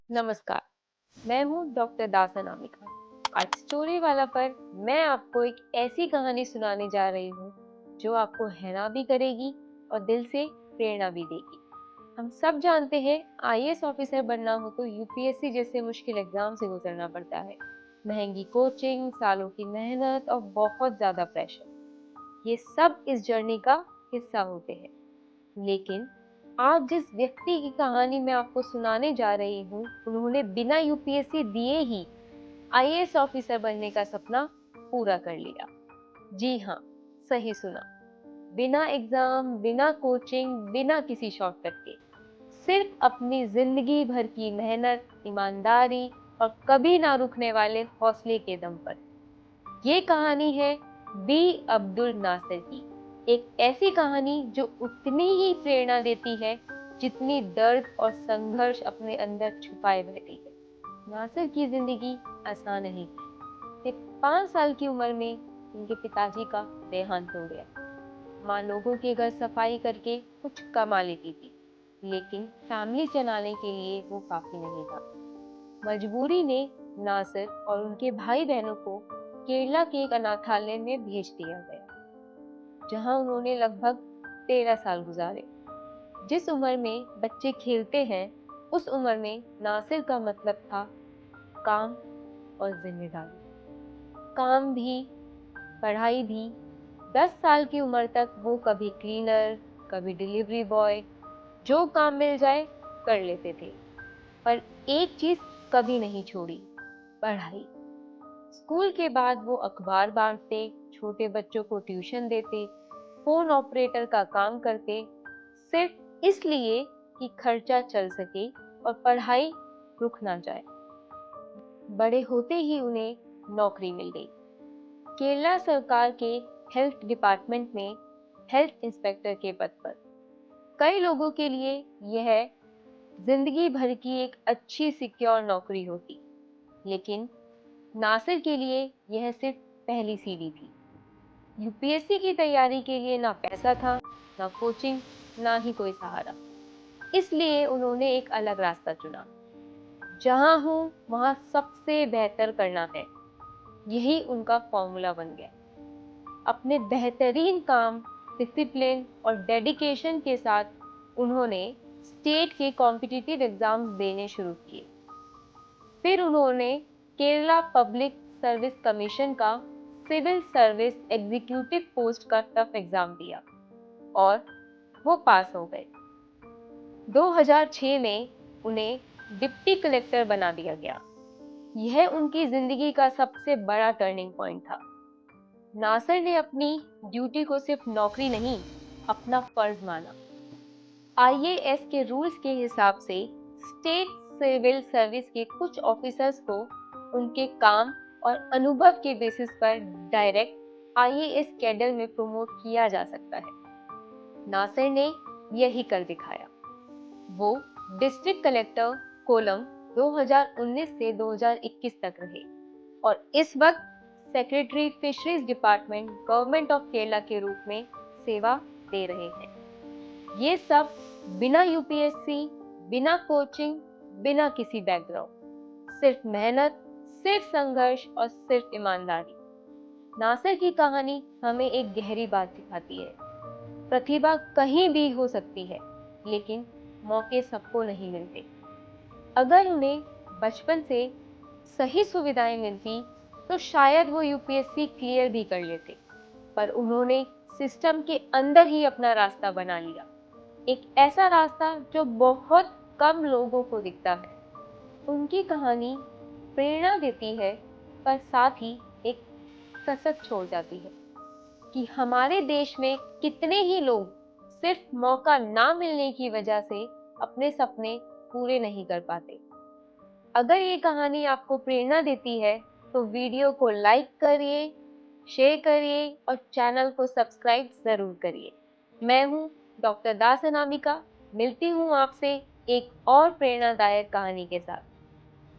नमस्कार, मैं हूँ डॉक्टर दास अनामिका। आज स्टोरी वाला पर मैं आपको एक ऐसी कहानी सुनाने जा रही हूँ जो आपको हैरान भी करेगी और दिल से प्रेरणा भी देगी। हम सब जानते हैं आईएएस ऑफिसर बनना हो तो यूपीएससी जैसे मुश्किल एग्जाम से गुजरना पड़ता है। महंगी कोचिंग, सालों की मेहनत और बहुत ज्यादा प्रेशर, ये सब इस जर्नी का हिस्सा होते हैं। लेकिन आज जिस व्यक्ति की कहानी मैं आपको सुनाने जा रही हूँ, उन्होंने बिना यूपीएससी दिए ही आईएएस ऑफिसर बनने का सपना पूरा कर लिया। जी हाँ, सही सुना। बिना एग्जाम, बिना कोचिंग, बिना किसी शॉर्टकट के, सिर्फ अपनी जिंदगी भर की मेहनत, ईमानदारी और कभी ना रुकने वाले हौसले के दम पर। ये कहानी है बी अब्दुल नासिर की। एक ऐसी कहानी जो उतनी ही प्रेरणा देती है जितनी दर्द और संघर्ष अपने अंदर छुपाए बैठी है। नासिर की जिंदगी आसान नहीं थी। सिर्फ 5 साल की उम्र में उनके पिताजी का देहांत हो गया। माँ लोगों के घर सफाई करके कुछ कमा लेती थी, लेकिन फैमिली चलाने के लिए वो काफी नहीं था। मजबूरी ने नासिर और उनके भाई बहनों को केरला के एक अनाथालय में भेज दिया गया, जहां उन्होंने लगभग 13 साल गुजारे। जिस उम्र में बच्चे खेलते हैं, उस उम्र में नासिर का मतलब था काम और जिम्मेदारी। काम भी, पढ़ाई भी। 10 साल की उम्र तक वो कभी क्लीनर, कभी डिलीवरी बॉय, जो काम मिल जाए कर लेते थे। पर एक चीज कभी नहीं छोड़ी, पढ़ाई। स्कूल के बाद वो अखबार बांटते, छोटे बच्चों को ट्यूशन देते, फोन ऑपरेटर का काम करते, सिर्फ इसलिए कि खर्चा चल सके और पढ़ाई रुक ना जाए। बड़े होते ही उन्हें नौकरी मिल गई, केरला सरकार के हेल्थ डिपार्टमेंट में हेल्थ इंस्पेक्टर के पद पर। कई लोगों के लिए यह जिंदगी भर की एक अच्छी सिक्योर नौकरी होती, लेकिन नासिर के लिए यह सिर्फ पहली सीढ़ी थी। यूपीएससी की तैयारी के लिए ना पैसा था, ना कोचिंग, ना ही कोई सहारा। इसलिए उन्होंने एक अलग रास्ता चुना। जहां हूं वहां सबसे बेहतर करना है, यही उनका फॉर्मूला बन गया। अपने बेहतरीन काम, डिसिप्लिन और डेडिकेशन के साथ उन्होंने स्टेट के कॉम्पिटिटिव एग्जाम्स देने शुरू किए। फिर उन्होंने केरला पब्लिक सर्विस कमीशन का सिविल सर्विस एग्जीक्यूटिव पोस्ट का टफ एग्जाम दिया और वो पास हो गए। 2006 में उन्हें डिप्टी कलेक्टर बना दिया गया। यह उनकी जिंदगी का सबसे बड़ा टर्निंग पॉइंट था। नासिर ने अपनी ड्यूटी को सिर्फ नौकरी नहीं, अपना फर्ज माना। आईएएस के रूल्स के हिसाब से स्टेट सिविल सर्विस के कुछ ऑफिसर्स को उनके काम और अनुभव के बेसिस पर डायरेक्ट आईएएस कैडर में प्रमोट किया जा सकता है। नासिर ने यही कर दिखाया। वो डिस्ट्रिक्ट कलेक्टर कोलम 2019 से 2021 तक रहे और इस वक्त secretary fisheries department government of Kerala के रूप में सेवा दे रहे हैं। ये सब बिना यूपीएससी, बिना कोचिंग, बिना किसी बैकग्राउंड, सिर्फ मेहनत, सिर्फ संघर्ष और सिर्फ ईमानदारी। नासिर की कहानी हमें एक गहरी बात सिखाती है। प्रतिभा कहीं भी हो सकती है, लेकिन मौके सबको नहीं मिलते। अगर उन्हें बचपन से सही सुविधाएं मिलती तो शायद वो यूपीएससी क्लियर भी कर लेते, पर उन्होंने सिस्टम के अंदर ही अपना रास्ता बना लिया। एक ऐसा रास्ता जो बहुत कम लोगों को दिखता है। उनकी कहानी प्रेरणा देती है, पर साथ ही एक कसक छोड़ जाती है कि हमारे देश में कितने ही लोग सिर्फ मौका ना मिलने की वजह से अपने सपने पूरे नहीं कर पाते। अगर ये कहानी आपको प्रेरणा देती है तो वीडियो को लाइक करिए, शेयर करिए और चैनल को सब्सक्राइब जरूर करिए। मैं हूँ डॉक्टर दास अनामिका। मिलती हूँ आपसे एक और प्रेरणादायक कहानी के साथ।